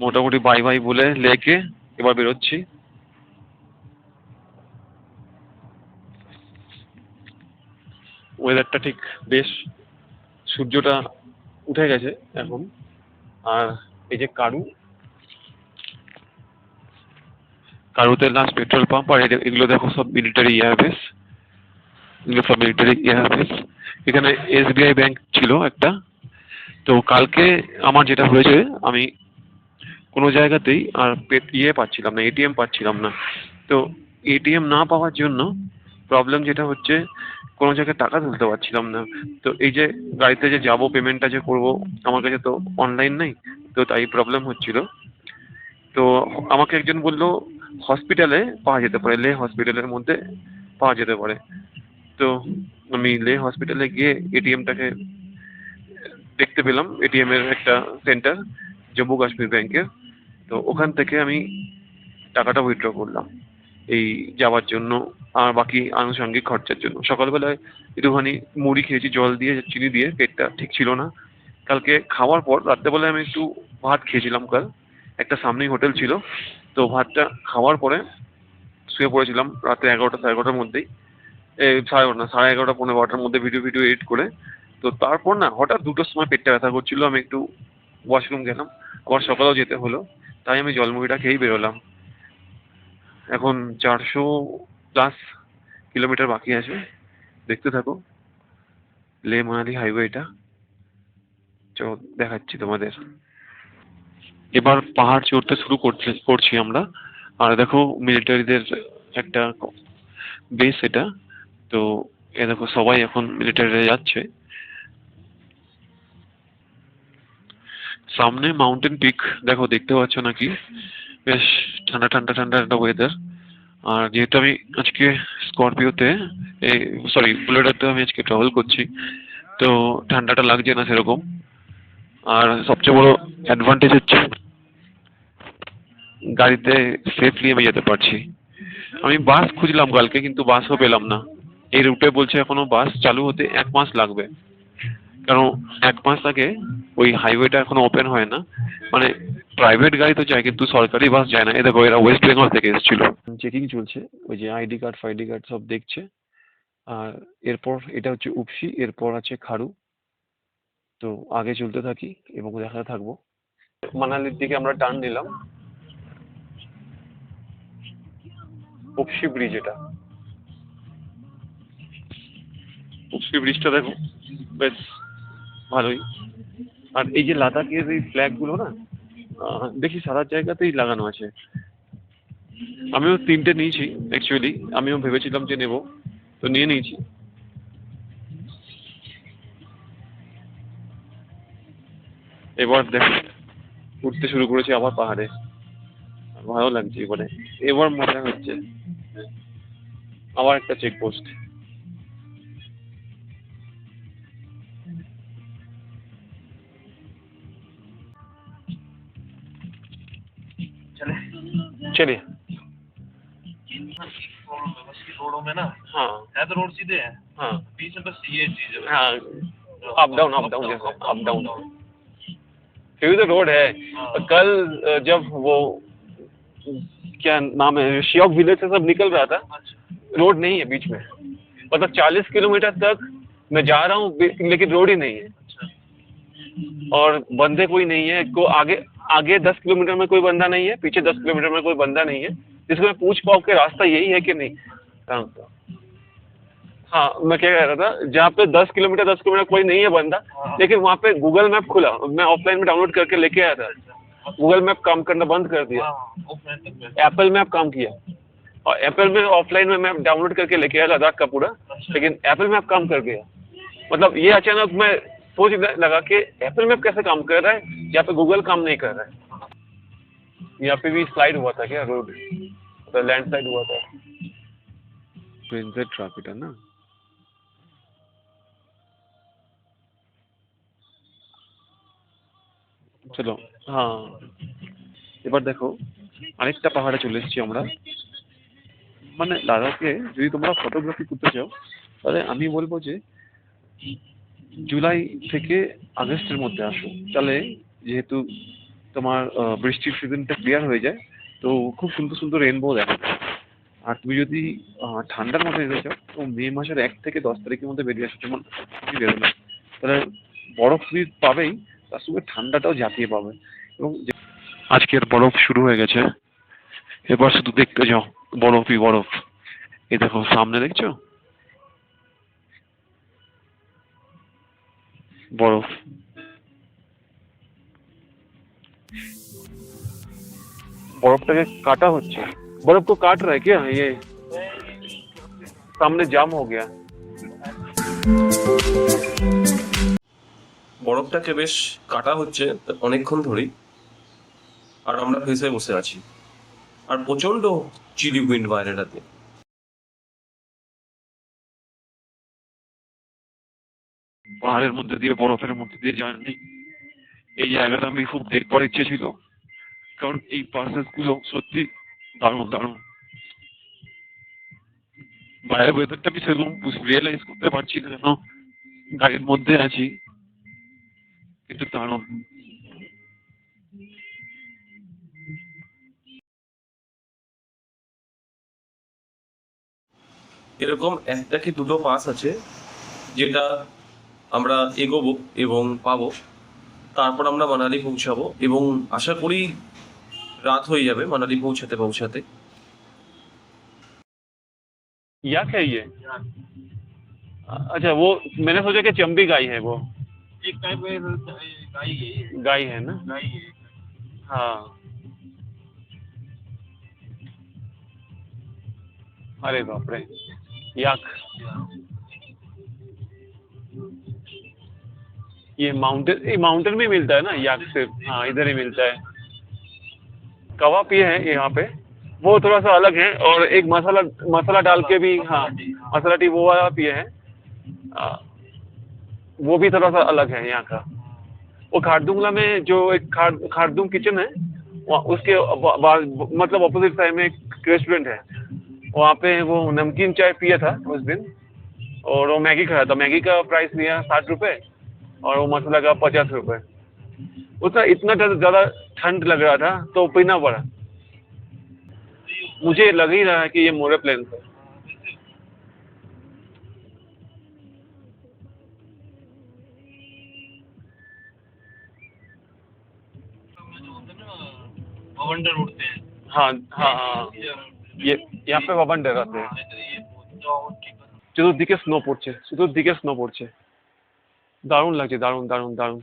মোটামুটি bye bye বলে লেকে এবার বেরোচ্ছি। ওয়েদারটা ঠিক বেশ, সূর্যটা উঠে গেছে এখন। আর এই যে কারুতে লাস্ট পেট্রোল পাম্প, আর এগুলো দেখো সব মিলিটারি এয়ারবেস, এগুলো সব মিলিটারি এয়ারবেস। এখানে এসবিআই ব্যাংক ছিল একটা। তো কালকে আমার যেটা হয়েছে, আমি কোনো জায়গাতেই আর পাচ্ছিলাম না, এটিএম পাচ্ছিলাম না। তো এটিএম না পাওয়ার জন্য প্রবলেম যেটা হচ্ছে, কোনো জায়গায় টাকা তুলতে পারছিলাম না। তো এই যে গাড়িতে যে যাবো, পেমেন্টটা যে করবো, আমার কাছে তো অনলাইন নেই। তো তাই প্রবলেম হচ্ছিল। তো আমাকে একজন বললো হসপিটালে পাওয়া যেতে পারে, লে হসপিটালের মধ্যে পাওয়া যেতে পারে। তো আমি লে হসপিটালে গিয়ে এটিএমটাকে দেখতে পেলাম, এটিএম এর একটা সেন্টার, জম্মু কাশ্মীর ব্যাংকের। তো ওখান থেকে আমি টাকাটা উইথড্র করলাম এই যাওয়ার জন্য, আর বাকি আনুষঙ্গিক খরচার জন্য। সকালবেলায় একটুখানি মুড়ি খেয়েছি জল দিয়ে, চিনি দিয়ে, পেটটা ঠিক ছিল না। কালকে খাওয়ার পর রাত্রেবেলায় আমি একটু ভাত খেয়েছিলাম কাল, একটা সামনেই হোটেল ছিল। তো ভাতটা খাওয়ার পরে শুয়ে পড়েছিলাম রাতে 11টা, সাড়ে 11টার মধ্যেই। সাড়ে 11টা না, সাড়ে 11টা, পৌনে 12টার মধ্যে ভিডিও ভিডিও এডিট করে। তো তারপর না হঠাৎ 2টোর সময় পেটটা ব্যথা করছিল, আমি একটু ওয়াশরুম গেলাম, আবার সকালেও যেতে হলো। তাই আমি জলমুড়িটা খেয়েই বেরোলাম। এখন 400+ কিলোমিটার বাকি আছে, দেখতে থাকো লে মানালি হাইওয়েটা। চলো দেখাচ্ছি তোমাদের। এবার পাহাড় চড়তে শুরু করছি আমরা। আর দেখো মিলিটারিদের একটা বেস এটা। তো এ দেখো সবাই এখন মিলিটারিরা যাচ্ছে। সামনে মাউন্টেন পিক দেখো, দেখতে পাচ্ছ নাকি? বেশ ঠান্ডা ঠান্ডা ঠান্ডা একটা ওয়েদার। আর যেহেতু আমি আজকে স্করপিওতে, এই সরি বুলেটাতে আমি আজকে ট্রাভেল করছি, তো ঠান্ডাটা লাগছে না সেরকম। আর সবচেয়ে বড় অ্যাডভান্টেজ হচ্ছে গাড়িতে সেফলি আমি যেতে পারছি। আমি বাস খুঁজলাম কালকে, কিন্তু বাসও পেলাম না। এই রুটে বলছে এখনো বাস চালু হতে 1 মাস লাগবে, কারণ 1 মাস আগে ওই হাইওয়েটা এখনো ওপেন হয় না। মানে প্রাইভেট গাড়ি তো যায়, কিন্তু সরকারি বাস যায় না। এ দেখো এরা ওয়েস্ট বেঙ্গল থেকে এসেছিল। চেকিং চলছে, ওই যে আইডি কার্ড ফাইডি কার্ড সব দেখছে। আর এরপর এটা হচ্ছে উপসি, এরপর আছে খাড়ু। তো আগে চলতে থাকি এবং দেখাতে থাকবো। মানালির দিকে আমরা টার্ন নিলাম, উপসি ব্রিজ এটা। উপসি ব্রিজটা দেখো বেশ ভালোই। আর এই যে লাদাখের এই ফ্ল্যাগ গুলো না, দেখি সারা জায়গাতেই লাগানো আছে। আমিও 3টে নিয়েছি অ্যাকচুয়ালি, আমিও ভেবেছিলাম যে নেব, তো নিয়ে নিয়েছি। এবার দেখো উঠতে শুরু করেছি আবার পাহাড়ে, ভালো লাগছে এবারে। এবার মজা হচ্ছে। আবার একটা চেকপোস্ট। चलिए। रोडों में ना, हाँ है तो रोड सीधे है, हाँ बीच में बस ये चीज है, हाँ अप डाउन जैसे अप डाउन। फिर तो रोड है। कल जब वो क्या नाम है, शियोक विलेज से सब निकल रहा था, रोड नहीं है बीच में। मतलब 40 किलोमीटर तक मैं जा रहा हूँ, लेकिन रोड ही नहीं है। और बंदे कोई नहीं है को आगे। आगे 10 किलोमीटर में कोई बंदा नहीं है, पीछे 10 किलोमीटर में कोई बंदा नहीं है, जिसको मैं पूछ पाऊँ कि रास्ता यही है कि नहीं। हाँ मैं क्या कह रहा था, जहाँ पे 10 किलोमीटर कोई नहीं है बंदा, लेकिन वहाँ पे गूगल मैप खुला। मैं ऑफलाइन में डाउनलोड करके लेके आया था, गूगल मैप काम करना बंद कर दिया, एप्पल मैप काम किया। और एप्पल में ऑफलाइन में मैप डाउनलोड करके लेके आया लद्दाख का पूरा, लेकिन एप्पल मैप काम कर गया। मतलब ये अचानक मैं सोच लगा कि एप्पल मैप कैसे काम कर रहा है, यहाँ पे गूगल काम नहीं कर रहा है। यहाँ पे भी स्लाइड हुआ था क्या रोड, तो लैंडस्लाइड हुआ था। ट्रैफिक है ना। চলো হ্যাঁ, এবার দেখো আরেকটা পাহাড়ে চলে এসেছি আমরা। মানে লাদাখে যদি তোমরা ফটোগ্রাফি করতে চাও, তাহলে আমি বলবো যে জুলাই থেকে আগস্টের মধ্যে আসো। তাহলে যেহেতু তোমার বৃষ্টির সিজনটা ক্লিয়ার হয়ে যায়, তো খুব সুন্দর সুন্দর রেনবো দেখা যায়। আর তুমি যদি ঠান্ডার মধ্যে যেতে চাও তো মে মাসের 1 থেকে 10 তারিখের মধ্যে বেরিয়ে আসো, যেমন তুমি বেরোলে, তাহলে বরফ তুমি পাবেই, তার সঙ্গে ঠান্ডাটাও জাঁকিয়ে পাবে। এবং আজকের বরফ শুরু হয়ে গেছে, এবার শুধু দেখতে যাও, বরফই বরফ। এই দেখো সামনে দেখছো বরফ। बर्फটাকে काटा হচ্ছে, बर्फ को काट रहा है क्या ये, सामने जाम हो गया। বরফটাকে বেশ কাটা হচ্ছে অনেকক্ষণ ধরেই, আর আমরা ভেসে বসে আছি, আর প্রচন্ড চিলি উইন্ড বাইরেটাতে। পাহাড়ের মধ্যে দিয়ে বরফের মধ্যে দিয়ে জার্নি, এই জায়গাটা আমি খুব দেখবার ইচ্ছে ছিল, কারণ এই পাসেস গুলো সত্যি দারুণ দারুণ। বাইরের ওয়েদারটা আমি সেরকম রিয়েলাইজ করতে পারছি না, কেন গাড়ির মধ্যে আছি, কিন্তু দারুণ। এরকম একটা কি দুটো পাস আছে যেটা আমরা এগোবো এবং পাবো, তারপর আমরা মানালি পৌঁছাবো, এবং আশা করি রাত হয়ে যাবে মানালি পৌঁছাতে পৌঁছাতে। या क्या ये, अच्छा वो मैंने सोचा कि चंबी गाय है वो, एक टाइप गाय है, गाय है ना। गाय है। हाँ, अरे बाप रे, याक, ये माउंटेन में मिलता है ना याक सिर्फ, हाँ इधर ही मिलता है। कवा पिए हैं यहाँ पे, वो थोड़ा सा अलग है, और एक मसाला मसाला डाल के भी, हाँ मसाला टी वो वाला पिए हैं, आ, वो भी थोड़ा सा अलग है यहाँ का। वो खारदुंगला में जो एक खारदुंग किचन है, वहाँ उसके मतलब अपोजिट साइड में एक रेस्टोरेंट है, वहाँ पे वो नमकीन चाय पिया था उस दिन, और वो मैगी खाया था। मैगी का प्राइस लिया 60 रुपये, और वो मसाला का 50 रुपये। उसका इतना ज़्यादा ठंड लग रहा था तो पीना पड़ा। मुझे लग ही रहा है कि ये मोरे प्लेन है। बवंडर उड़ते हैं। हाँ हाँ हाँ, ये यहाँ पे वबंडर आते हैं। চতুর্দিকে স্নো পড়ছে, চতুর্দিকে স্নো পড়ছে, দারুণ লাগছে, দারুণ দারুণ দারুণ।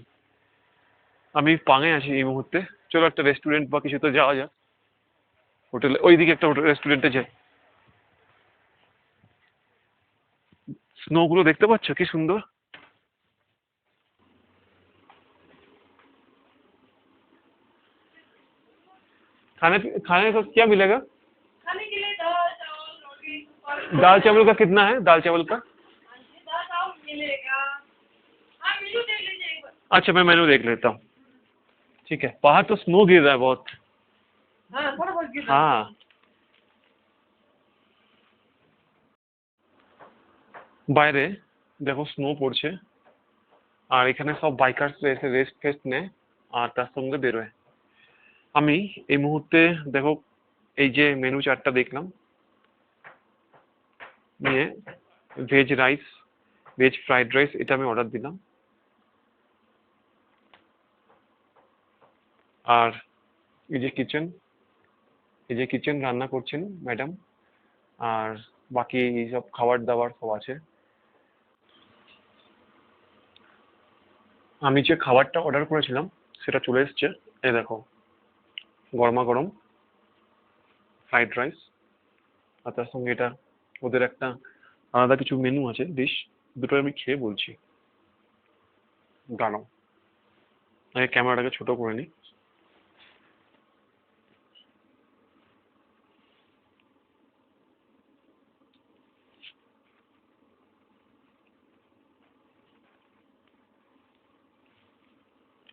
আমি পাঙে আছি এই মুহূর্তে, চলো একটা রেস্টুরেন্ট বা কিছুতে যাওয়া যাক, হোটেলে, ওইদিকে একটা রেস্টুরেন্টে যাই। স্নো গুলো দেখতে পাচ্ছ কি সুন্দর। खाने खाने का क्या मिलेगा, खाने के लिए दाल चावल रोटी दाल चावल का कितना है, दाल चावल का। दाल चावल मिलेगा। हाँ मेनू देख लीजिए एक बार। अच्छा मैं मेनू देख लेता हूँ, ठीक है। बाहर तो स्नो गिर रहा है बहुत। हाँ थोड़ा बहुत गिर रहा है। हाँ, বাইরে দেখো স্নো পড়ছে, আর এখানে সব বাইকার্স এসে রেস্ট ফেস্ট নেয়, আর তার সঙ্গে বেরোয়। আমি এই মুহূর্তে দেখো এই যে মেনু চার্টটা দেখলাম, নিয়ে veg rice, veg fried rice এটা আমি অর্ডার দিলাম, আর এই যে কিচেন, এই যে কিচেন রান্না করছেন ম্যাডাম, আর বাকি সব খাবার দাবার সব আছে। আমি যে খাবারটা অর্ডার করেছিলাম সেটা চলে এসছে, এই দেখো গরমা গরম ফ্রাইড রাইস, আর তার সঙ্গে এটা ওদের একটা আলাদা কিছু মেনু আছে ডিশ, দুটো আমি খেয়ে বলছি। দাঁড়াও, আগে ক্যামেরাটাকে ছোট করে নিই।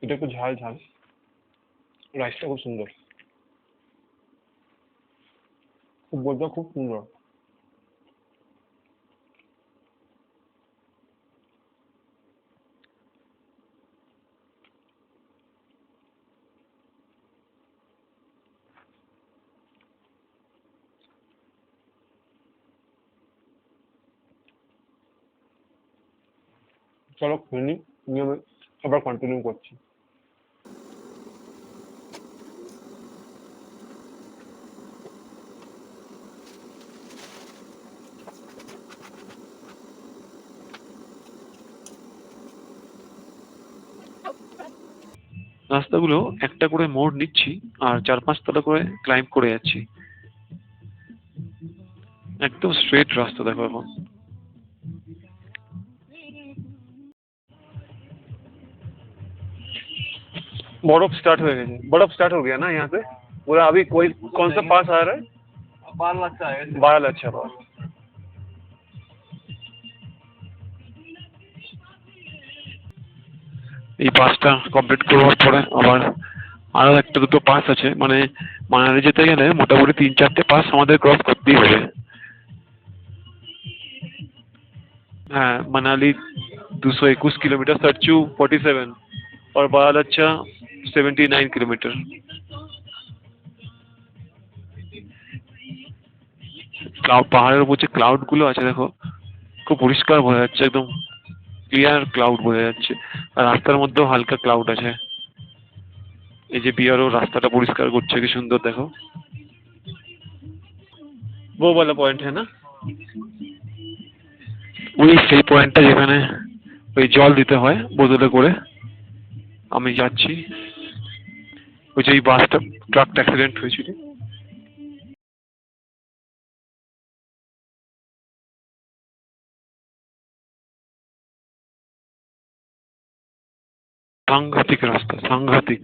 এটা একটু ঝাল ঝাল, রাইসটা খুব সুন্দর, খুব বলতে খুব সুন্দর। চলো খেয়ে নিই, নিয়ে আমি আবার কন্টিনিউ করছি। রাস্তাগুলো একটা করে মোড় নিচ্ছি আর 4-5 তলা করে ক্লাইম্ব করে যাচ্ছি। একদম স্ট্রেট রাস্তা দেখো এখন। बर्फ स्टार्ट हो गया, बर्फ स्टार्ट हो गया ना यहाँ पे पूरा। अभी कोई कौन सा पास आ रहा है? 12 अच्छा है 12 अच्छा पास। এই পাসটা কমপ্লিট করার পরে আবার আরো একটা দুটো পাস আছে, মানে মানালি যেতে গেলে মোটামুটি 3-4টে পাস আমাদের ক্রস করতেই হবে। হ্যাঁ, মানালি 221 किलोमीटर, सरचू 47 और बारालाचा 79 किलोमीटर। ক্লাউড, পাহাড়ের উপর যে ক্লাউড গুলো আছে দেখো, খুব পরিষ্কার বোঝা যাচ্ছে, একদম ক্লিয়ার ক্লাউড বোঝা যাচ্ছে। আর রাস্তার মধ্যেও হালকা ক্লাউড আছে। এই যে বিয়ারও রাস্তাটা পরিষ্কার করছে, কি সুন্দর দেখো। वो वाला पॉइंट है ना, ওই সেই পয়েন্টটা যেখানে ওই জল দিতে হয় বোতলে করে। আমি যাচ্ছি ওই যে এই বাসটা ট্রাকটা অ্যাক্সিডেন্ট হয়েছিল। सांघातिक रास्ता, सांघातिक।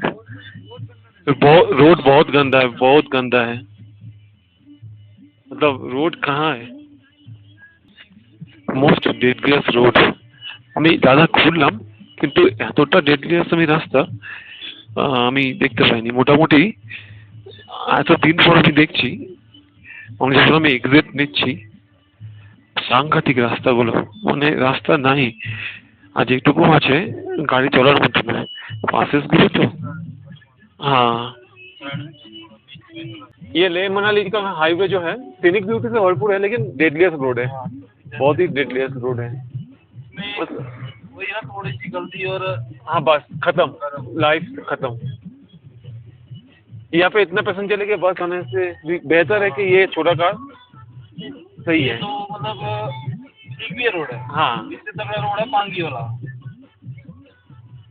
रोड बहुत गंदा है, बहुत गंदा है। मतलब रोड कहाँ है, মোস্ট ডেডলিয়াস রোড। আমি দাদা ঘুরলাম কিন্তু এতটা ডেডলিয়াস আমি রাস্তা আমি দেখতে পাইনি। মোটামুটি এতদিন পর আমি দেখছি, আমি যখন আমি এক্সিট নিচ্ছি, সাংঘাতিক রাস্তাগুলো, মানে রাস্তা নাই। আর যেটুকু আছে গাড়ি চলার মতো না, पासेस गुलो तो। हाँ, ये लेह मनाली का हाईवे जो है सीनिक ब्यूटी से भरपूर है, लेकिन डेडलियस रोड है, बहुत ही डेडलियस रोड है। वही ना, थोड़ी सी गलती और हाँ बस खत्म, लाइफ खत्म। यहाँ पे इतना पैसेंजर लेके बस आने से भी बेहतर है कि ये छोटा कार सही है। तो मतलब ठीक भी रोड है। हाँ, इससे तगड़ा रोड है पांगी वाला,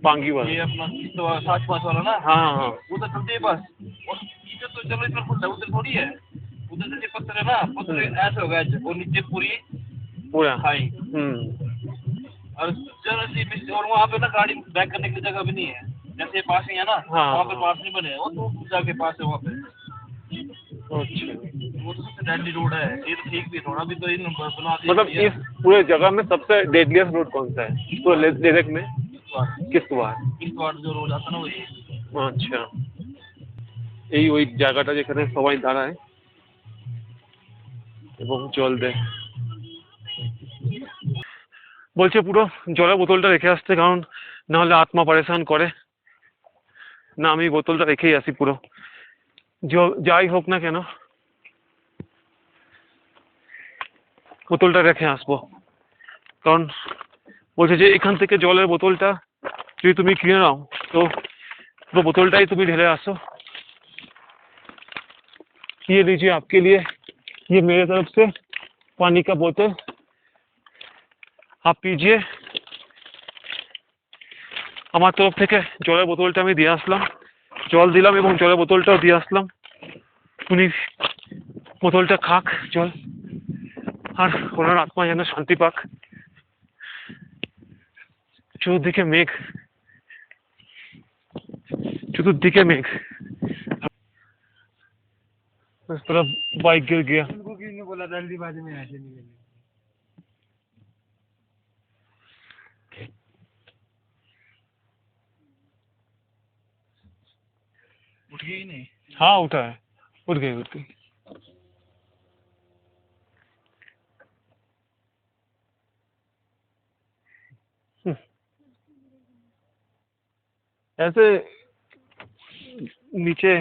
पांगी ये वाला। अपना 7-5 वाला ना। हाँ हाँ, उधर चलते ही बस, और इधर तो चलो इधर खुलता है, उधर थोड़ी है। उधर से पत्थर है ना, पत्थर ऐसे हो गया और नीचे पूरी पूरा। खाई। और जरा सी और वहाँ पे ना गाड़ी बैक करने की जगह भी नहीं है। जैसे पास ही है ना, हाँ, वहाँ पे हाँ। पास नहीं बने, वो तो जाके पास है वहाँ पे। अच्छा, वो तो सबसे डेडली रोड है। ये तो ठीक भी है, थोड़ा भी तो इन बना दिया। मतलब इस पूरे जगह में सबसे डेडलियस रोड कौन सा है पूरे लेह में? किश्तवाड़। किश्तवाड़ जो रोड आता ना वही। আচ্ছা, এই ওই জায়গাটা যেখানে সবাই দাঁড়ায় এবং জল দেয়। বলছে পুরো জলের বোতলটা রেখে আসতে, কারণ না হলে আত্মা পরেশান করে। না, আমি বোতলটা রেখেই আসি পুরো, যাই হোক না কেন বোতলটা রেখে আসবো। কারণ বলছে যে এখান থেকে জলের বোতলটা যদি তুমি কিনে নাও তো পুরো বোতলটাই তুমি ঢেলে আসো। ये लीजिए आपके लिए, ये मेरे तरफ से पानी का बोतल, आप पीजिए। আমার তরফ থেকে জলের বোতলটা আমি দিয়ে আসলাম, জল দিলাম এবং জলের বোতলটাও দিয়ে আসলাম। উনি বোতলটা খাক জল, আর ওনার আত্মা যেন শান্তি পাক। চতুর্দিকে মেঘ, चतुर्दिके मेघ। इस तरफ बाइक गिर गया। उनको किसने बोला जल्दीबाजी में ऐसे नहीं करनी? उठ गई नहीं? हाँ उठा है, उठ गई उठ गई। ऐसे नीचे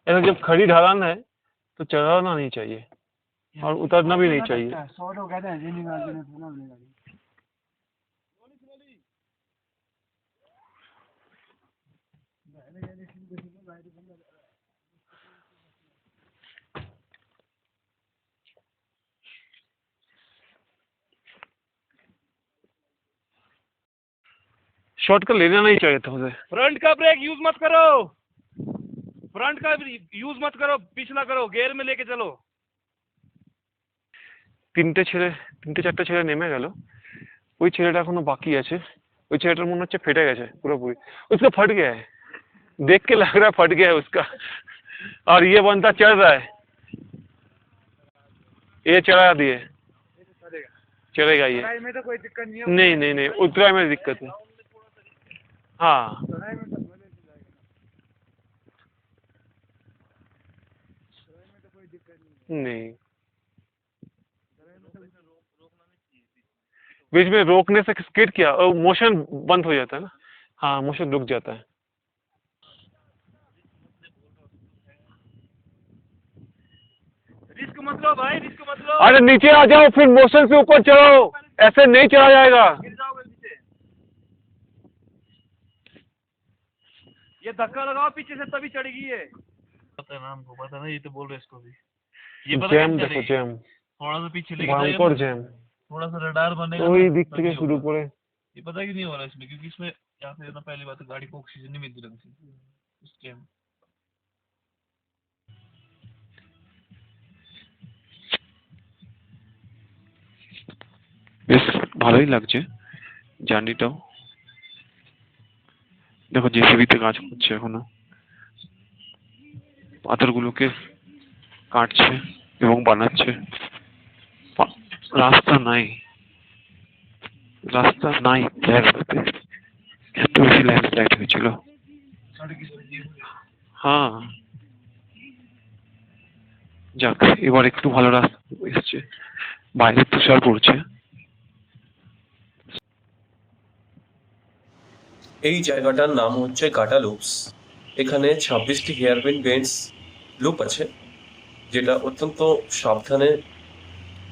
ऐसा जब खड़ी ढलान है तो चढ़ाना नहीं चाहिए और उतरना भी नहीं चाहिए। शॉर्टकट लेना नहीं चाहिए था मुझे। फ्रंट का ब्रेक यूज मत करो, फ्रंट का यूज मत करो, पिछला करो, गियर में लेके चलो। তিনটে চারটে ছেলে নেমে গেল, ওই ছেলেটা এখনো বাকি আছে। ওই ছেলেটার মনে হচ্ছে ফেটে গেছে পুরোপুরি, उसका फट गया है, देख के लग रहा है फट गया है उसका। और ये बंदा चढ़ रहा है, ये चढ़ा दिए, चलेगा ये। में तो कोई दिक्कत नहीं नहीं उतराई में दिक्कत है। हाँ नहीं, बीच में रोकने से स्किड किया और मोशन बंद हो जाता है ना। हाँ मोशन रुक जाता है। रिस्क मत लो भाई, रिस्क मत लो, अरे नीचे आ जाओ, फिर मोशन से ऊपर चढ़ो, ऐसे नहीं चढ़ा जाएगा। गिर जाओगे नीचे। ये धक्का लगाओ पीछे से तभी चढ़ेगी ये। पता है ना हमको, पता नहीं, ये तो बोल रहे इसको भी। ये पता जैम कैसे देखो, चलेगी? जैम थोड़ा सा पीछे लेके भयंकर जाएगा, जैम, थोड़ा सा रडार बनेगा ওই ना, দিক तभी থেকে শুরু होगा। করে। ये पता कि नहीं हो रहा इसमें, क्योंकि इसमें यहाँ पे ना पहली बात तो गाड़ी को ऑक्सीजन नहीं मिलती ढंग से इस टाइम। বেশ ভালোই লাগছে জার্নিটাও। দেখো জেসিবিতে কাজ করছে এখনো, পাথরগুলোকে কাটছে এবং বানাচ্ছে। রাস্তা নাই জায়গাটাতে, এত বেশি ল্যান্ডস্লাইড হয়েছিল। হ্যাঁ যাক, এবার একটু ভালো রাস্তা এসছে, বাইরে তুষার পড়ছে। এই জায়গাটার নাম হচ্ছে গাটা লুপস। এখানে 26টি হেয়ারপিন বেন্ডস লুপ আছে, যেটা অত্যন্ত সাবধানে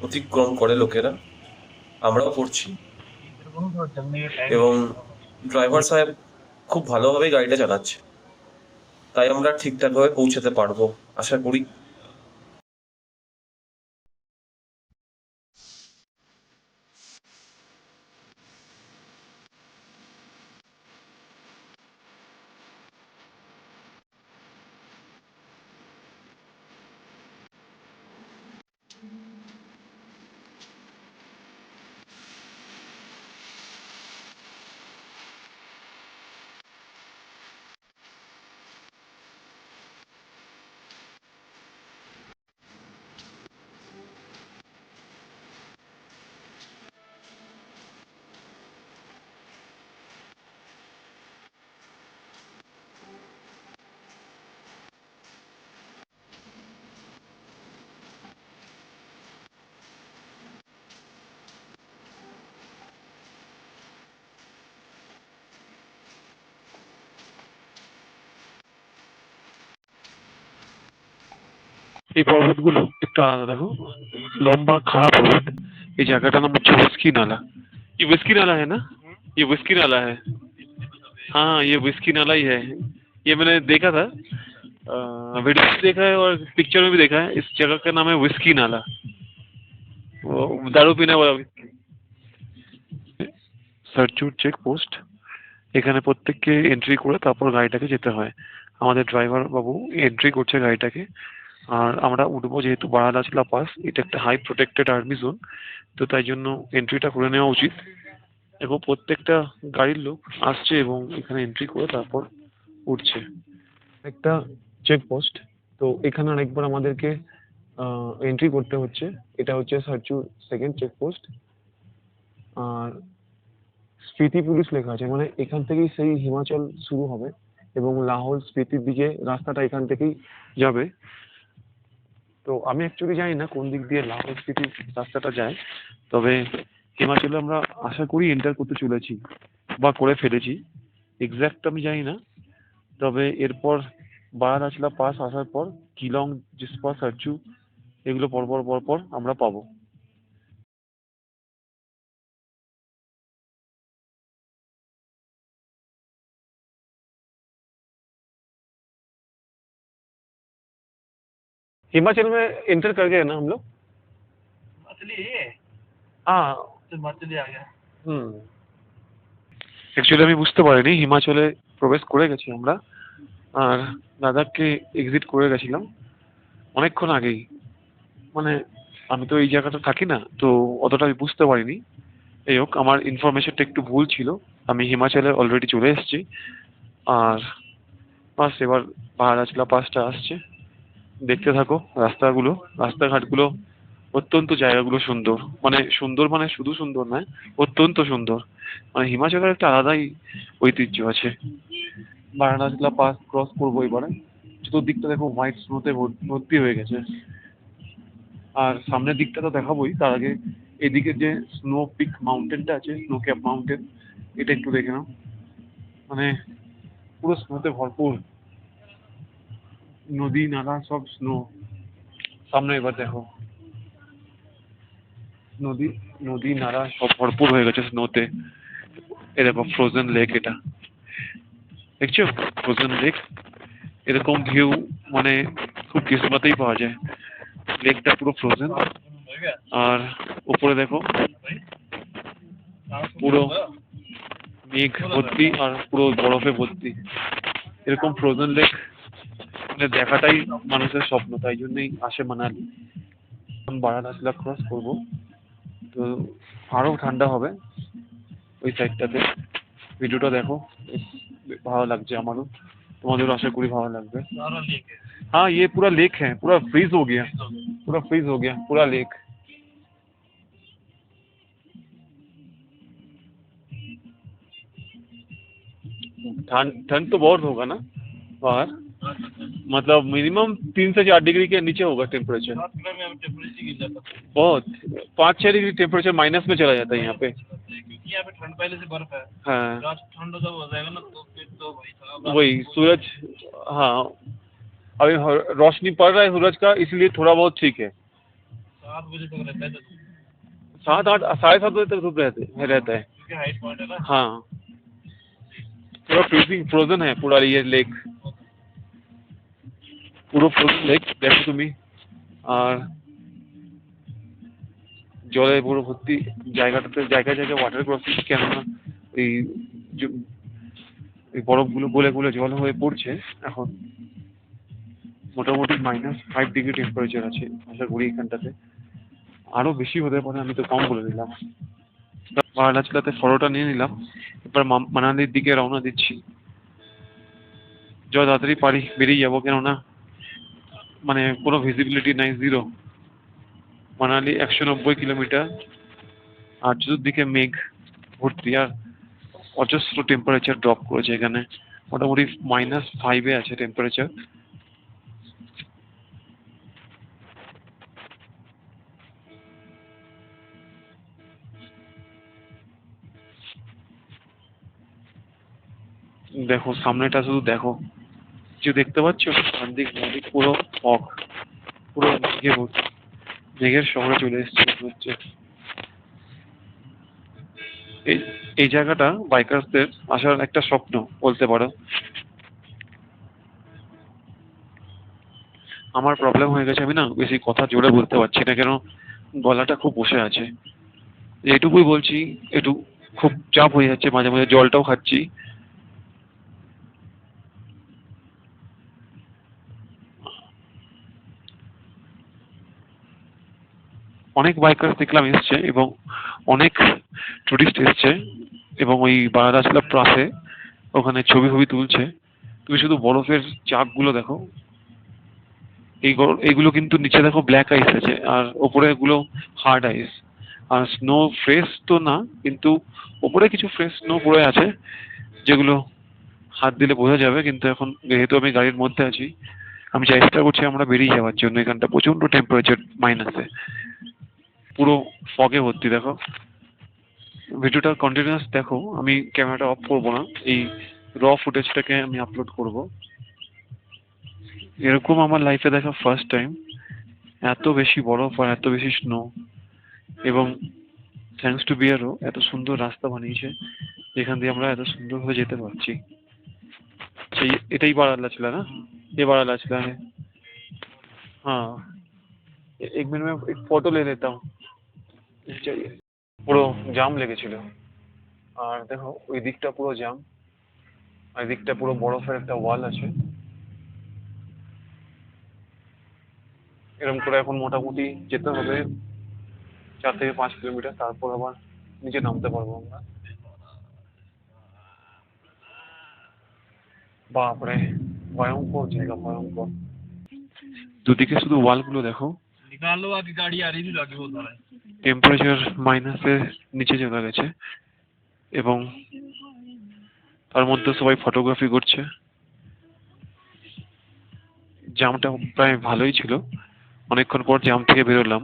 অতিক্রম করে লোকেরা। আমরাও করছি এবং ড্রাইভার সাহেব খুব ভালোভাবে গাড়িটা চালাচ্ছে, তাই আমরা ঠিকঠাকভাবে পৌঁছাতে পারবো আশা করি। এই পর্বতগুলো একটু আলাদা, দেখো লম্বা খারাপ পর্বত। এই জায়গাটার নাম হচ্ছে विस्की नाला। ये विस्की नाला है ना, ये विस्की नाला है। हाँ ये विस्की नाला ही है। ये मैंने देखा था, वीडियो में देखा है और पिक्चर में भी देखा है। इस जगह का नाम है विस्की नाला, वो दारू पीने वाला। সার্চুর চেক পোস্ট, এখানে প্রত্যেককে এন্ট্রি করে তারপর গাড়িটাকে যেতে হয়। আমাদের ড্রাইভার বাবু এন্ট্রি করছে গাড়িটাকে, আর আমরা উঠবো। যেহেতু বারালাচলা পাস, এটা একটা হাই প্রোটেক্টেড আর্মি জোন, তো তাই জন্য এন্ট্রিটা করে নেওয়া উচিত। এবং প্রত্যেকটা গাড়ির লোক আসছে এবং এখানে এন্ট্রি করে তারপর উঠছে। একটা চেক পোস্ট, তো এখানে আরেকবার আমাদেরকে এন্ট্রি করতে হচ্ছে। এটা হচ্ছে সার্চুর সেকেন্ড চেক পোস্ট। আর স্পিতি পুলিশ লেখা আছে, মানে এখান থেকেই সেই হিমাচল শুরু হবে এবং লাহোর স্পিতির দিকে রাস্তাটা এখান থেকেই যাবে। তো আমি অ্যাকচুয়ালি জানি না কোন দিক দিয়ে লাহোর স্পিতির রাস্তাটা যায়, তবে হিমাচলে আমরা আশা করি এন্টার করতে চলেছি বা করে ফেলেছি। এক্সাক্ট আমি জানি না, তবে এরপর বারানাসিলা পাস আসার পর কিলং, জিসপা, সারচু এগুলো পরপর আমরা পাবো। हिमाचल में इंटर कर गए ना हम लोग? मछली है, हाँ। तो मछली आ गया। অ্যাকচুয়ালি আমি বুঝতে পারিনি হিমাচলে প্রবেশ করে গেছি আমরা, আর লাদাখকে এক্সিট করে গেছিলাম অনেকক্ষণ আগেই। মানে আমি তো এই জায়গাটা থাকি না, তো অতটা আমি বুঝতে পারিনি। এই হোক, আমার ইনফরমেশনটা একটু ভুল ছিল। আমি হিমাচলে অলরেডি চলে এসেছি। আর বাস এবার বারানাসিলা পাসটা আসছে, দেখতে থাকো রাস্তাঘাটগুলো অত্যন্ত, জায়গাগুলো সুন্দর। মানে সুন্দর মানে শুধু সুন্দর নয়, অত্যন্ত সুন্দর। মানে হিমাচলের একটা আলাদাই ঐতিহ্য আছে। বারানাসিলা পাস ক্রস করবো এবারে। চতুর্দিকটা দেখো হোয়াইট স্নোতে ভর্তি হয়ে গেছে। আর সামনের দিকটা তো দেখাবোই, তার আগে এদিকে যে স্নো পিক মাউন্টেনটা আছে, স্নো ক্যাপ মাউন্টেন, এটা একটু দেখে নাও। মানে পুরো স্নোতে ভরপুর, নদী নালা সব স্নো। সামনে এবার দেখো নদী নদী নালা সব ভরপুর হয়ে গেছে স্নোতে। এ দেখো ফ্রোজেন লেক, এটা দেখছো ফ্রোজেন লেক। এরকম ভিউ মানে খুব কিসমতেই পাওয়া যায়। লেকটা পুরো ফ্রোজেন, हो गया আর উপরে দেখো भाई, পুরো মেঘ ভর্তি আর পুরো বরফে ভর্তি। এরকম ফ্রোজেন লেক মানে দেখাটাই মানুষের স্বপ্ন, তাই জন্যই আসে মানালি। বারানাসিলা ক্রস করবো, তো আরো ঠান্ডা হবে ওই সাইডটাতে। ভিডিওটা দেখো, বেশ ভালো লাগছে আমারও, তোমাদেরও आशा करी भालो लगবে। सारा लेक है, हाँ ये पूरा लेक है, पूरा फ्रीज हो गया, पूरा लेक। ठंड ठंड तो बहुत होगा ना बाहर, मतलब मिनिमम 3 से 4 डिग्री के नीचे होगा टेम्परेचर। 7 किलो में हम टेम्परेचर गिर जाता है, बहुत 5-6 डिग्री टेम्परेचर माइनस में चला जाता है यहाँ पे। क्योंकि यहाँ पे ठंड पहले से बर्फ है। हाँ जब ठंड जब हो जाएगा ना तो फिर तो भाई साहब वही सूरज, हाँ अभी रोशनी पड़ रहा है सूरज का, इसलिए थोड़ा बहुत ठीक है। 7 बजे तक रहता है, 7-8 7:30 बजे तक धूप रहता है। क्योंकि हाइट पॉइंट है ना। हाँ पूरा फ्रीजिंग फ्रोजन है पूरा ये लेक, পুরো ফ্রোজেন লেক দেখো তুমি। আর জলে পুরো ভর্তি, জায়গাটাতে জায়গায় জায়গায় ওয়াটার ক্রসিং, কেননা এই এই বরফগুলো গলে গলে জল হয়ে পড়ছে এখন। মোটামুটি -5 ডিগ্রি টেম্পারেচার আছে আশা করি এখানটাতে। আরো বেশি হতে পারে, আমি তো কম বলে দিলাম। বারানাসিলাতে ফটোটা নিয়ে নিলাম, এবার মানালির দিকে রওনা দিচ্ছি। যত তাড়াতাড়ি পারি বেরিয়ে যাবো, কেননা মানে কোনো ভিজিবিলিটি নাই, জিরো। মানালি 190 কিলোমিটার, আর চতুর্দিকে মেঘ ভর্তি, আর অজস্র টেম্পারেচার ড্রপ করেছে এখানে। মোটামুটি -5 আছে টেম্পারেচার। দেখো সামনেটা শুধু দেখো, কিছু দেখতে পাচ্ছ? চারদিক নদী, পুরো ফগ, পুরো মেঘে ভর্তি, মেঘের শহরে চলে এসেছে মনে হচ্ছে। এই এই জায়গাটা বাইকারদের আসার একটা স্বপ্ন বলতে পারো। আমার প্রবলেম হয়ে গেছে, আমি না বেশি কথা জোরে বলতে পারছি না, কেন গলাটা খুব বসে আছে। এইটুকুই বলছি, একটু খুব চাপ হয়ে যাচ্ছে, মাঝে মাঝে জলটাও খাচ্ছি। অনেক বাইকার দেখলাম এসছে, এবং অনেক টুরিস্ট এসছে, এবং ওই বারানাসিলা পাসে ওখানে ছবি ফবি তুলছে। তুমি শুধু বরফের চাকগুলো দেখো, এইগুলো কিন্তু নিচে দেখো ব্ল্যাক আইস আছে, আর ওপরে এগুলো হার্ড আইস। আর স্নো ফ্রেশ তো না, কিন্তু ওপরে কিছু ফ্রেশ স্নো পড়ে আছে, যেগুলো হাত দিলে বোঝা যাবে। কিন্তু এখন যেহেতু আমি গাড়ির মধ্যে আছি, আমি চেষ্টা করছি আমরা বেরিয়ে যাওয়ার জন্য। এখানটা প্রচন্ড টেম্পারেচার মাইনাসে, পুরো ফগে ভর্তি। দেখো ভিডিওটা কন্টিনিউয়াস দেখো, আমি ক্যামেরাটা অফ করবো না, এই র ফুটেজটাকে আমি আপলোড করব। এরকম আমার লাইফে দেখা ফার্স্ট টাইম, এত বেশি বরফ আর এত বেশি স্নো। এবং থ্যাঙ্কস টু বিয়ারও এত সুন্দর রাস্তা বানিয়েছে যেখান দিয়ে আমরা এত সুন্দরভাবে যেতে পারছি। সেই এটাই बाराला चला ना, ये बाराला चला है। हाँ, एक मिनट में एक फोटो ले लेता हूँ। चाहिए পুরো জাম লেগেছিল, আর দেখো ওই দিকটা পুরো জাম, আর এই দিকটা পুরো বরফের একটা ওয়াল আছে। এরকম করে এখন মোটামুটি যেতে হবে 4 থেকে 5 কিলোমিটার, তারপর আবার নিচে নামতে পারবো আমরা। বাপরে, ভয়ঙ্কর জায়গা, ভয়ঙ্কর। দুদিকে শুধু ওয়ালগুলো দেখো, निकालो आगे गाड़ी आ रही थी आगे बहुत बड़ा है। টেম্পারেচার মাইনাসের নিচে চলে গেছে এবং তার মধ্যে সবাই ফটোগ্রাফি করছে। জামটা প্রায় ভালোই ছিল, অনেকক্ষণ পর জাম থেকে বেরোলাম।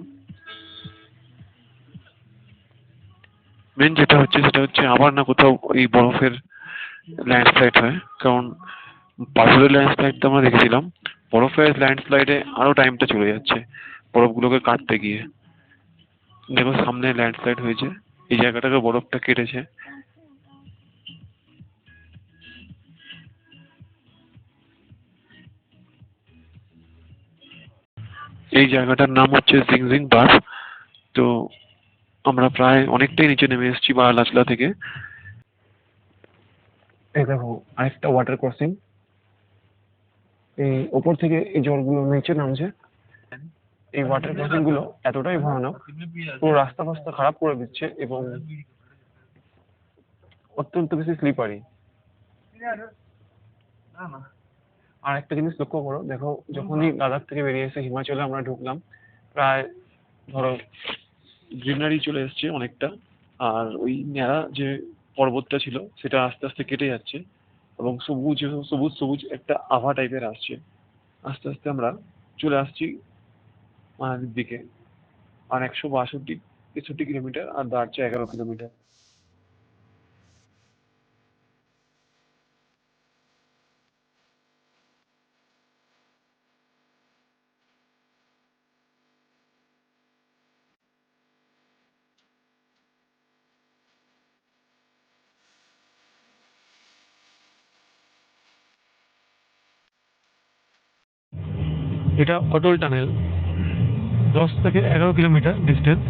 মেন যেটা হচ্ছে সেটা হচ্ছে আবার না কোথাও এই বরফের ল্যান্ডস্লাইড হয়, কারণ পাথরের ল্যান্ডস্লাইড তো আমরা দেখেছিলাম, বরফের ল্যান্ডস্লাইডে আরো টাইমটা চলে যাচ্ছে বরফগুলোকে কাটতে গিয়ে। দেখো সামনে ল্যান্ডস্লাইড হয়েছে, এই জায়গাটাকে বরফটা কেটেছে। এই জায়গাটার নাম হচ্ছে জিংজিং বার। তো আমরা প্রায় অনেকটাই নিচে নেমে এসেছি বারালাচলা থেকে। এই দেখো আরেকটা ওয়াটার ক্রসিং, এই ওপর থেকে এই জলগুলো নিচে নামছে। এই ওয়াটার ক্রসিং গুলো এতটাই ভয়ানক, পুরো রাস্তা ফাস্তা খারাপ করে দিচ্ছে এবং অত্যন্ত বেশি স্লিপারি। আর একটা জিনিস লক্ষ্য করো, দেখো যখনই লাদাখ থেকে বেরিয়ে এসে হিমাচলে আমরা ঢুকলাম, প্রায় ধরো গ্রিনারি চলে এসছে অনেকটা, আর ওই ন্যাড়া যে পর্বতটা ছিল সেটা আস্তে আস্তে কেটে যাচ্ছে এবং সবুজ সবুজ সবুজ একটা আভা টাইপের আসছে। আস্তে আস্তে আমরা চলে আসছি মানালির দিকে। আর 162-63 কিলোমিটার, আর দাঁড়ছে 11 কিলোমিটার। এটা অটল টানেল, 10 থেকে 11 কিলোমিটার ডিস্টেন্স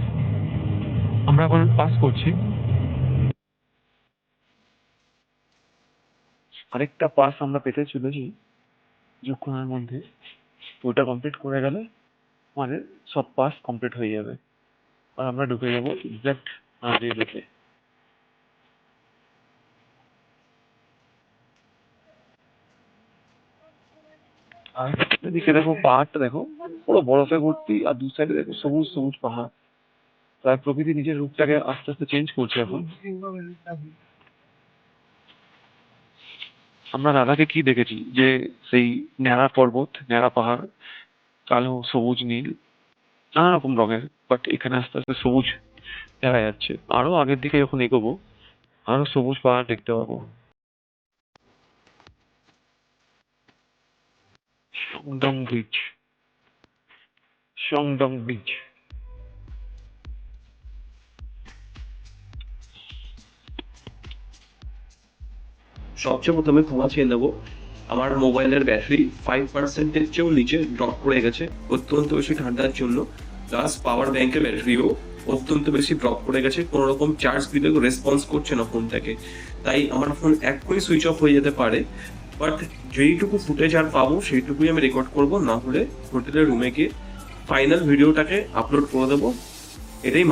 আমরা এখন পাস করছি। আরেকটা পাস আমরা পেতে চলেছি কিছুক্ষণের মধ্যে, ওটা কমপ্লিট করে গেলে আমাদের সব পাস কমপ্লিট হয়ে যাবে আর আমরা ঢুকে যাবো এক্সাক্ট মানালিতে। আর এদিকে দেখো পাহাড়টা দেখো পুরো বরফে ভর্তি, আর দু সাইডে দেখো সবুজ সবুজ পাহাড়। প্রায় প্রকৃতি নিজের রূপটাকে আস্তে আস্তে চেঞ্জ করছে এখন। আমরা লাদাখে কি দেখেছি যে সেই ন্যাড়া পর্বত, ন্যাড়া পাহাড়, কালো সবুজ নীল নানা রকম রঙের, বাট এখানে আস্তে আস্তে সবুজ দেখা যাচ্ছে। আরো আগের দিকে যখন এগোবো আরো সবুজ পাহাড় দেখতে পাবো। সংডং বিচ, সংডং বিচ। সবচেয়ে প্রথমে ক্ষমা চেয়ে নেবো, আমার মোবাইলের ব্যাটারি 5%-এর চেয়েও নিচে ড্রপ করে গেছে অত্যন্ত বেশি ঠান্ডার জন্য। প্লাস পাওয়ার ব্যাংকের ব্যাটারিও অত্যন্ত বেশি ড্রপ করে গেছে, কোনো রকম চার্জ দিলেও রেসপন্স করছে না ফোনটাকে। তাই আমার ফোন এক্ষুনি সুইচ অফ হয়ে যেতে পারে, বাট যেইটুকু ফুটেজ আর পাবো সেইটুকুই আমি রেকর্ড করবো, না হলে হোটেলের রুমে গিয়ে ফাইনাল ভিডিওটাকে আপলোড করে দেবো। এটাই